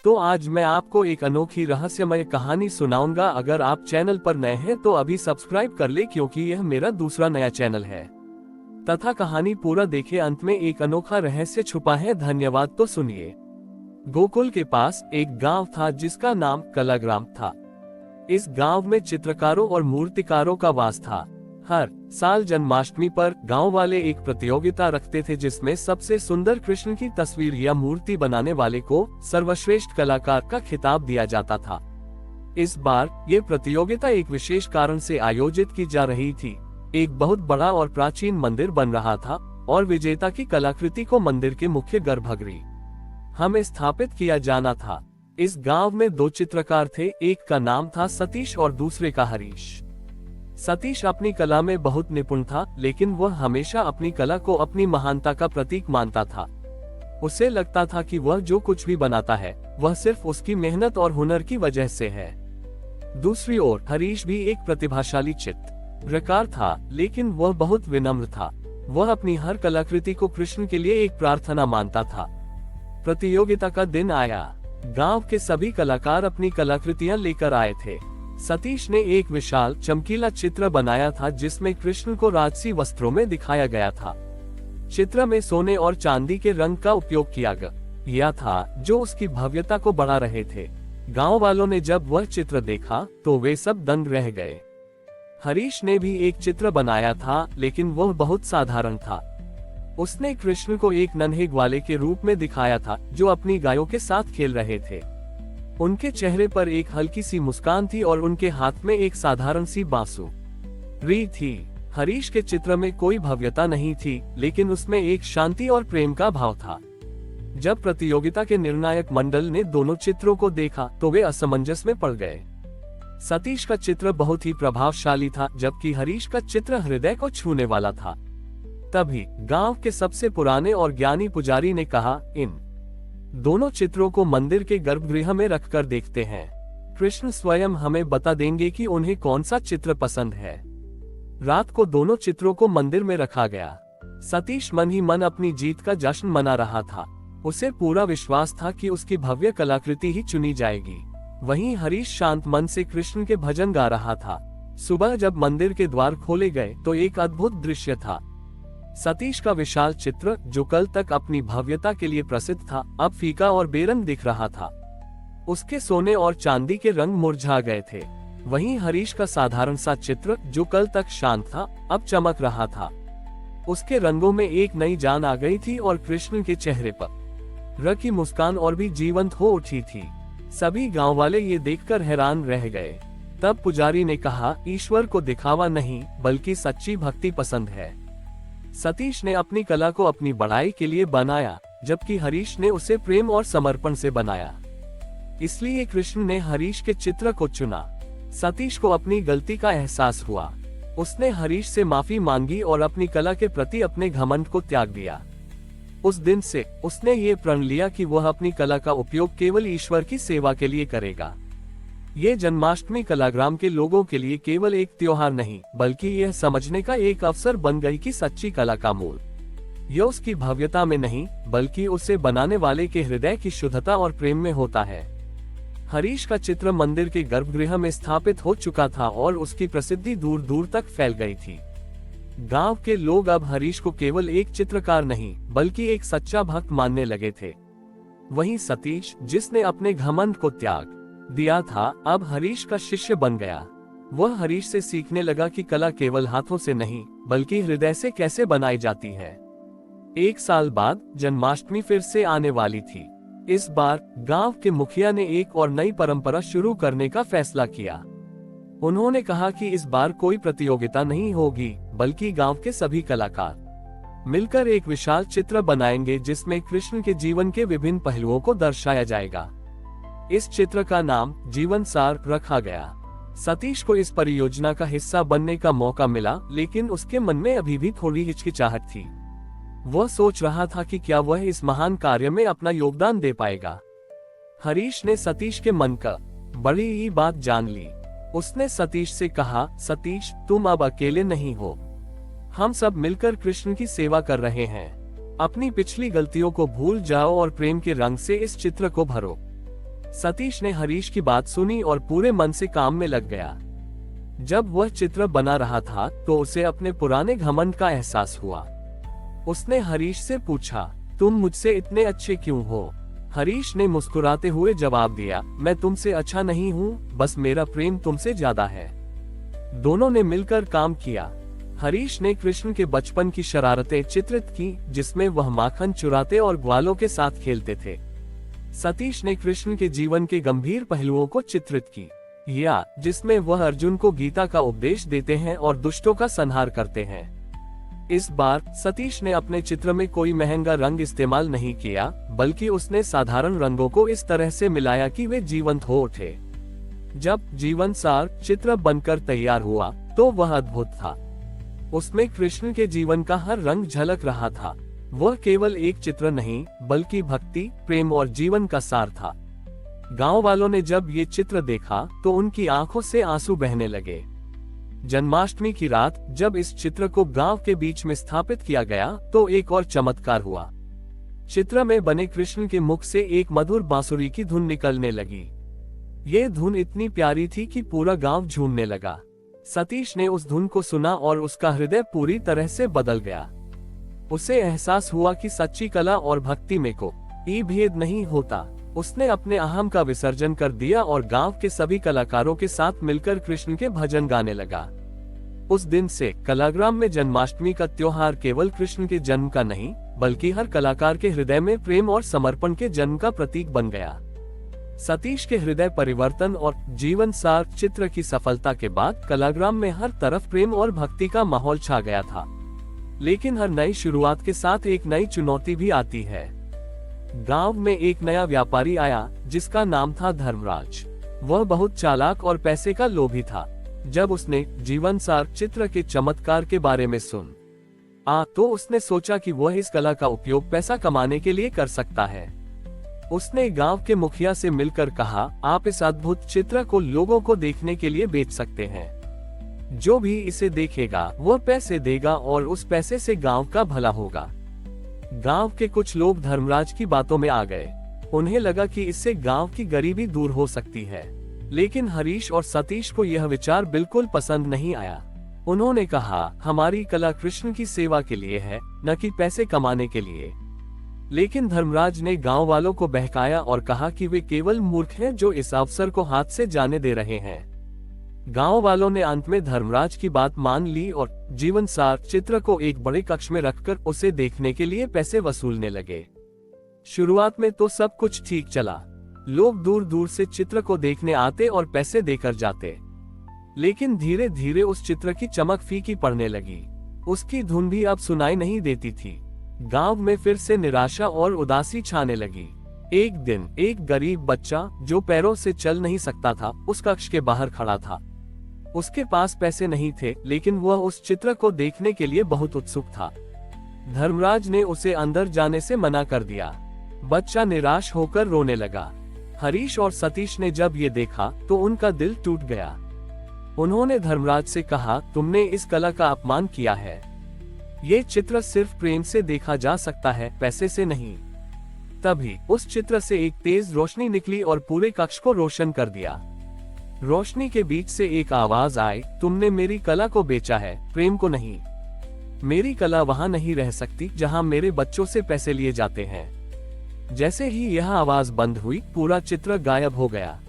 तो आज मैं आपको एक अनोखी रहस्यमय कहानी सुनाऊंगा। अगर आप चैनल पर नए हैं तो अभी सब्सक्राइब कर ले, क्योंकि यह मेरा दूसरा नया चैनल है। तथा कहानी पूरा देखे, अंत में एक अनोखा रहस्य छुपा है। धन्यवाद। तो सुनिए। गोकुल के पास एक गांव था जिसका नाम कलाग्राम था। इस गांव में चित्रकारों और मूर्तिकारों का वास था। हर साल जन्माष्टमी पर गांव वाले एक प्रतियोगिता रखते थे, जिसमें सबसे सुंदर कृष्ण की तस्वीर या मूर्ति बनाने वाले को सर्वश्रेष्ठ कलाकार का खिताब दिया जाता था। इस बार ये प्रतियोगिता एक विशेष कारण से आयोजित की जा रही थी। एक बहुत बड़ा और प्राचीन मंदिर बन रहा था और विजेता की कलाकृति को मंदिर के मुख्य गर्भगृह में स्थापित किया जाना था। इस गांव में दो चित्रकार थे, एक का नाम था सतीश और दूसरे का हरीश। सतीश अपनी कला में बहुत निपुण था, लेकिन वह हमेशा अपनी कला को अपनी महानता का प्रतीक मानता था। उसे लगता था कि वह जो कुछ भी बनाता है वह सिर्फ उसकी मेहनत और हुनर की वजह से है। दूसरी ओर हरीश भी एक प्रतिभाशाली चित्रकार था, लेकिन वह बहुत विनम्र था। वह अपनी हर कलाकृति को कृष्ण के लिए एक प्रार्थना मानता था। प्रतियोगिता का दिन आया। गांव के सभी कलाकार अपनी कलाकृतियां लेकर आए थे। सतीश ने एक विशाल चमकीला चित्र बनाया था, जिसमें कृष्ण को राजसी वस्त्रों में दिखाया गया था। चित्र में सोने और चांदी के रंग का उपयोग किया गया था, जो उसकी भव्यता को बढ़ा रहे थे। गांव वालों ने जब वह चित्र देखा तो वे सब दंग रह गए। हरीश ने भी एक चित्र बनाया था, लेकिन वह बहुत साधारण था। उसने कृष्ण को एक नन्हे ग्वाले के रूप में दिखाया था, जो अपनी गायों के साथ खेल रहे थे। उनके चेहरे पर एक हल्की सी मुस्कान थी और उनके हाथ में एक साधारण सी बांसुरी थी। हरीश के चित्र में कोई भव्यता नहीं थी, लेकिन उसमें एक शांति और प्रेम का भाव था। जब प्रतियोगिता के निर्णायक मंडल ने दोनों चित्रों को देखा तो वे असमंजस में पड़ गए। सतीश का चित्र बहुत ही प्रभावशाली था, जबकि हरीश का चित्र हृदय को छूने वाला था। तभी गांव के सबसे पुराने और ज्ञानी पुजारी ने कहा, इन दोनों चित्रों को मंदिर के गर्भगृह में रखकर देखते हैं। कृष्ण स्वयं हमें बता देंगे कि उन्हें कौन सा चित्र पसंद है। रात को दोनों चित्रों को मंदिर में रखा गया। सतीश मन ही मन अपनी जीत का जश्न मना रहा था। उसे पूरा विश्वास था कि उसकी भव्य कलाकृति ही चुनी जाएगी। वहीं हरीश शांत मन से कृष्ण के भजन गा रहा था। सुबह जब मंदिर के द्वार खोले गए तो एक अद्भुत दृश्य था। सतीश का विशाल चित्र, जो कल तक अपनी भव्यता के लिए प्रसिद्ध था, अब फीका और बेरंग दिख रहा था। उसके सोने और चांदी के रंग मुरझा गए थे। वहीं हरीश का साधारण सा चित्र, जो कल तक शांत था, अब चमक रहा था। उसके रंगों में एक नई जान आ गई थी और कृष्ण के चेहरे पर की मुस्कान और भी जीवंत हो उठी थी। सभी गांव वाले ये देखकर हैरान रह गए। तब पुजारी ने कहा, ईश्वर को दिखावा नहीं बल्कि सच्ची भक्ति पसंद है। सतीश ने अपनी कला को अपनी बड़ाई के लिए बनाया, जबकि हरीश ने उसे प्रेम और समर्पण से बनाया। इसलिए कृष्ण ने हरीश के चित्र को चुना। सतीश को अपनी गलती का एहसास हुआ। उसने हरीश से माफी मांगी और अपनी कला के प्रति अपने घमंड को त्याग दिया। उस दिन से उसने ये प्रण लिया कि वह अपनी कला का उपयोग केवल ईश्वर की सेवा के लिए करेगा। ये जन्माष्टमी कलाग्राम के लोगों के लिए केवल एक त्योहार नहीं, बल्कि यह समझने का एक अवसर बन गई कि सच्ची कला का मूल यह उसकी भव्यता में नहीं, बल्कि उसे बनाने वाले के हृदय की शुद्धता और प्रेम में होता है। हरीश का चित्र मंदिर के गर्भगृह में स्थापित हो चुका था और उसकी प्रसिद्धि दूर दूर तक फैल गई थी। गांव के लोग अब हरीश को केवल एक चित्रकार नहीं, बल्कि एक सच्चा भक्त मानने लगे थे। वहीं सतीश, जिसने अपने घमंड को त्याग दिया था, अब हरीश का शिष्य बन गया। वह हरीश से सीखने लगा कि कला केवल हाथों से नहीं, बल्कि हृदय से कैसे बनाई जाती है। एक साल बाद जन्माष्टमी फिर से आने वाली थी। इस बार गांव के मुखिया ने एक और नई परंपरा शुरू करने का फैसला किया। उन्होंने कहा कि इस बार कोई प्रतियोगिता नहीं होगी, बल्कि गांव के सभी कलाकार मिलकर एक विशाल चित्र बनाएंगे, जिसमें कृष्ण के जीवन के विभिन्न पहलुओं को दर्शाया जाएगा। इस चित्र का नाम जीवन सार रखा गया। सतीश को इस परियोजना का हिस्सा बनने का मौका मिला, लेकिन उसके मन में अभी भी थोड़ी हिचकिचाहट थी। वह सोच रहा था कि क्या वह इस महान कार्य में अपना योगदान दे पाएगा। हरीश ने सतीश के मन का बड़ी ही बात जान ली। उसने सतीश से कहा, सतीश, तुम अब अकेले नहीं हो। हम सब मिलकर कृष्ण की सेवा कर रहे हैं। अपनी पिछली गलतियों को भूल जाओ और प्रेम के रंग से इस चित्र को भरो। सतीश ने हरीश की बात सुनी और पूरे मन से काम में लग गया। जब वह चित्र बना रहा था तो उसे अपने पुराने घमंड का एहसास हुआ। उसने हरीश से पूछा, तुम मुझसे इतने अच्छे क्यों हो? हरीश ने मुस्कुराते हुए जवाब दिया, मैं तुमसे अच्छा नहीं हूँ, बस मेरा प्रेम तुमसे ज्यादा है। दोनों ने मिलकर काम किया। हरीश ने कृष्ण के बचपन की शरारतें चित्रित की, जिसमें वह माखन चुराते और ग्वालों के साथ खेलते थे। सतीश ने कृष्ण के जीवन के गंभीर पहलुओं को चित्रित की, या जिसमें वह अर्जुन को गीता का उपदेश देते हैं और दुष्टों का संहार करते हैं। इस बार सतीश ने अपने चित्र में कोई महंगा रंग इस्तेमाल नहीं किया, बल्कि उसने साधारण रंगों को इस तरह से मिलाया कि वे जीवंत हो उठे। जब जीवन सार चित्र बनकर तैयार हुआ तो वह अद्भुत था। उसमें कृष्ण के जीवन का हर रंग झलक रहा था। वह केवल एक चित्र नहीं, बल्कि भक्ति, प्रेम और जीवन का सार था। गांव वालों ने जब ये चित्र देखा तो उनकी आंखों से आंसू बहने लगे। जन्माष्टमी की रात जब इस चित्र को गांव के बीच में स्थापित किया गया तो एक और चमत्कार हुआ। चित्र में बने कृष्ण के मुख से एक मधुर बांसुरी की धुन निकलने लगी। ये धुन इतनी प्यारी थी कि पूरा गांव झूमने लगा। सतीश ने उस धुन को सुना और उसका हृदय पूरी तरह से बदल गया। उसे एहसास हुआ कि सच्ची कला और भक्ति में कोई भेद नहीं होता। उसने अपने अहम का विसर्जन कर दिया और गांव के सभी कलाकारों के साथ मिलकर कृष्ण के भजन गाने लगा। उस दिन से कलाग्राम में जन्माष्टमी का त्योहार केवल कृष्ण के जन्म का नहीं, बल्कि हर कलाकार के हृदय में प्रेम और समर्पण के जन्म का प्रतीक बन गया। सतीश के हृदय परिवर्तन और जीवन सार चित्र की सफलता के बाद कलाग्राम में हर तरफ प्रेम और भक्ति का माहौल छा गया था। लेकिन हर नई शुरुआत के साथ एक नई चुनौती भी आती है। गांव में एक नया व्यापारी आया जिसका नाम था धर्मराज। वह बहुत चालाक और पैसे का लोभी था। जब उसने जीवन सार चित्र के चमत्कार के बारे में तो उसने सोचा कि वह इस कला का उपयोग पैसा कमाने के लिए कर सकता है। उसने गांव के मुखिया से मिलकर कहा, आप इस अद्भुत चित्र को लोगों को देखने के लिए बेच सकते हैं। जो भी इसे देखेगा वह पैसे देगा और उस पैसे से गांव का भला होगा। गांव के कुछ लोग धर्मराज की बातों में आ गए। उन्हें लगा कि इससे गांव की गरीबी दूर हो सकती है। लेकिन हरीश और सतीश को यह विचार बिल्कुल पसंद नहीं आया। उन्होंने कहा, हमारी कला कृष्ण की सेवा के लिए है, न कि पैसे कमाने के लिए। लेकिन धर्मराज ने गांव वालों को बहकाया और कहा कि वे केवल मूर्ख हैं जो इस अवसर को हाथ से जाने दे रहे हैं। गांव वालों ने अंत में धर्मराज की बात मान ली और जीवन सार चित्र को एक बड़े कक्ष में रखकर उसे देखने के लिए पैसे वसूलने लगे। शुरुआत में तो सब कुछ ठीक चला। लोग दूर दूर से चित्र को देखने आते और पैसे देकर जाते। लेकिन धीरे धीरे उस चित्र की चमक फीकी पड़ने लगी। उसकी धुन भी अब सुनाई नहीं देती थी। गांव में फिर से निराशा और उदासी छाने लगी। एक दिन एक गरीब बच्चा जो पैरों से चल नहीं सकता था उस कक्ष के बाहर खड़ा था। उसके पास पैसे नहीं थे, लेकिन वह उस चित्र को देखने के लिए बहुत उत्सुक था। धर्मराज ने उसे अंदर जाने से मना कर दिया। बच्चा निराश होकर रोने लगा। हरीश और सतीश ने जब ये देखा तो उनका दिल टूट गया। उन्होंने धर्मराज से कहा, तुमने इस कला का अपमान किया है। ये चित्र सिर्फ प्रेम से देखा जा सकता है, पैसे से नहीं। तभी उस चित्र से एक तेज रोशनी निकली और पूरे कक्ष को रोशन कर दिया। रोशनी के बीच से एक आवाज आई, तुमने मेरी कला को बेचा है, प्रेम को नहीं। मेरी कला वहां नहीं रह सकती जहां मेरे बच्चों से पैसे लिए जाते हैं। जैसे ही यह आवाज बंद हुई, पूरा चित्र गायब हो गया।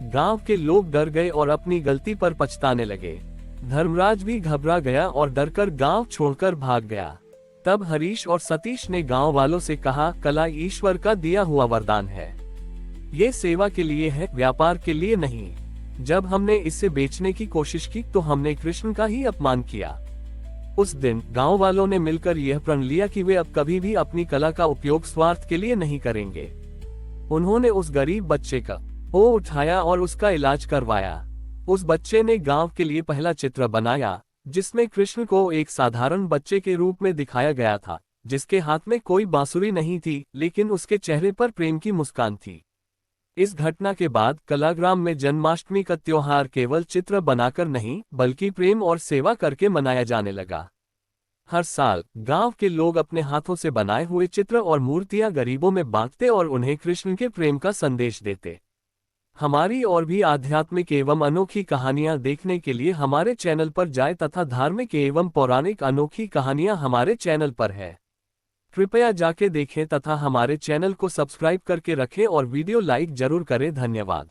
गांव के लोग डर गए और अपनी गलती पर पछताने लगे। धर्मराज भी घबरा गया और डरकर गांव छोड़कर भाग गया। तब हरीश और सतीश ने गांव वालों से कहा, कला ईश्वर का दिया हुआ वरदान है। ये सेवा के लिए है, व्यापार के लिए नहीं। जब हमने इसे बेचने की कोशिश की तो हमने कृष्ण का ही अपमान किया। उस दिन गांव वालों ने मिलकर यह प्रण लिया कि वे अब कभी भी अपनी कला का उपयोग स्वार्थ के लिए नहीं करेंगे। उन्होंने उस गरीब बच्चे का उठाया और उसका इलाज करवाया। उस बच्चे ने गांव के लिए पहला चित्र बनाया, जिसमें कृष्ण को एक साधारण बच्चे के रूप में दिखाया गया था, जिसके हाथ में कोई बांसुरी नहीं थी, लेकिन उसके चेहरे पर प्रेम की मुस्कान थी। इस घटना के बाद कलाग्राम में जन्माष्टमी का त्योहार केवल चित्र बनाकर नहीं, बल्कि प्रेम और सेवा करके मनाया जाने लगा। हर साल गांव के लोग अपने हाथों से बनाए हुए चित्र और मूर्तियां गरीबों में बांटते और उन्हें कृष्ण के प्रेम का संदेश देते। हमारी और भी आध्यात्मिक एवं अनोखी कहानियां देखने के लिए हमारे चैनल पर जाएं तथा धार्मिक एवं पौराणिक अनोखी कहानियां हमारे चैनल पर है। कृपया जाके देखें तथा हमारे चैनल को सब्सक्राइब करके रखें और वीडियो लाइक जरूर करें। धन्यवाद।